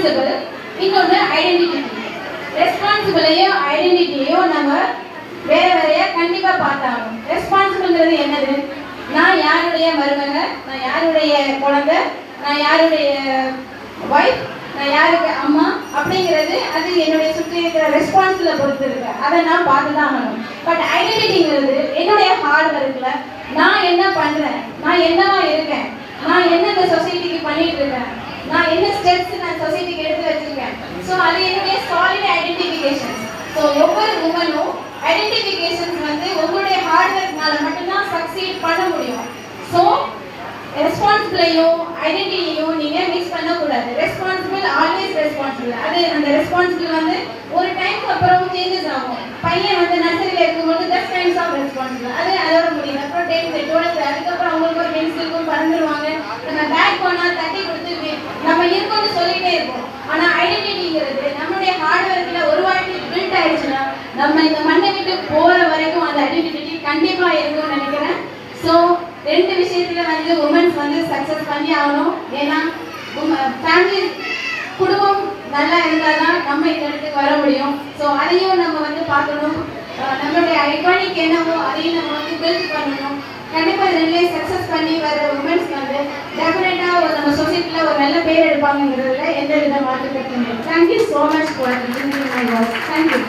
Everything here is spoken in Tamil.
ரெஸ்பான்சிபிள், இன்னொன்று ஐடென்டிட்டி. ரெஸ்பான்சிபிளையும் ஐடென்டிட்டியையும் நம்ம வேற வேறையா கண்டிப்பா பார்த்தாகணும். ரெஸ்பான்சிபிள்ங்கிறது என்னது? நான் யாருடைய மருமக, நான் யாருடைய குழந்தை, நான் யாருடைய ஒய்ஃப், நான் யாருக்கு அம்மா அப்படிங்கிறது அது என்னுடைய சுற்றி இருக்கிற ரெஸ்பான்சிபிளை பொறுத்து இருக்கு. அதை நான் பார்த்து தான் ஆகணும். பட் ஐடென்டிட்டிங்கிறது என்னுடைய ஹார்ட் ஒர்க்ல நான் என்ன பண்றேன், நான் என்னவா இருக்கேன், நான் என்ன இந்த சொசைட்டிக்கு பண்ணிட்டு இருக்கேன், நான் என்ன ஸ்டெப்ஸ் நான் சொசைட்டிக்கு எடுத்து வச்சிருக்கேன். ஸோ அது என்னுடைய சாலிட் ஐடென்டிஃபிகேஷன். ஸோ ஒவ்வொரு உமனும் ஐடென்டிஃபிகேஷன்ஸ் வந்து உங்களுடைய ஹார்ட் ஒர்க்னால மட்டும்தான் சக்சீட் பண்ண முடியும். ஸோ ரெஸ்பான்சிபிளையும் ஐடென்டிட்டியையும் நீங்க மிக்ஸ் பண்ணக்கூடாது. Responsible always responsible. அது அந்த ரெஸ்பான்சிபிள் வந்து ஒரு டைம்க்கு அப்புறம் சேஞ்சஸ் ஆகும். பையன் வந்து நர்சரியில் இருக்கும்போது தட் கைண்ட்ஸ் ஆஃப் ரெஸ்பான்சிபிள், அது அதோட முடியும். அப்புறம் 10th 12th அதுக்கப்புறம் அவங்களுக்கு ஒரு பென்சிலுக்கும் பறந்துருவாங்க. நம்ம பேக் போனால் தட்டி கொடுத்து நம்ம இருக்கும்னு சொல்லிட்டே இருப்போம். ஆனால் ஐடென்டிட்டிங்கிறது நம்மளுடைய ஹார்ட் ஒர்க்கில் ஒரு வாட்டி பில்ட் ஆயிடுச்சுன்னா நம்ம இந்த மண்ணை விட்டு போகிற வரைக்கும் அந்த ஐடென்டிட்டி கண்டிப்பாக இருக்கும்னு நினைக்கிறேன். ஸோ ரெண்டு விஷயத்துல வந்து உமன்ஸ் வந்து சக்ஸஸ் பண்ணி ஆகணும். ஏன்னா ஃபேமிலி குடும்பம் நல்லா இருந்தால் தான் நம்ம இந்த இடத்துக்கு வர முடியும். ஸோ அதையும் நம்ம வந்து பார்க்கணும். நம்மளுடைய ஐகானிக் என்னவோ அதையும் நம்ம வந்து பில்ட் பண்ணணும். கண்டிப்பாக இதுலேயே சக்ஸஸ் பண்ணி வர உமன்ஸ் வந்து டெஃபினட்டாக நம்ம சொசைட்டியில் ஒரு நல்ல பேர் எடுப்பாங்கிறதுல எந்த வித மாற்று கருத்து இல்லை. Thank you so much for listening my voice. Thank you.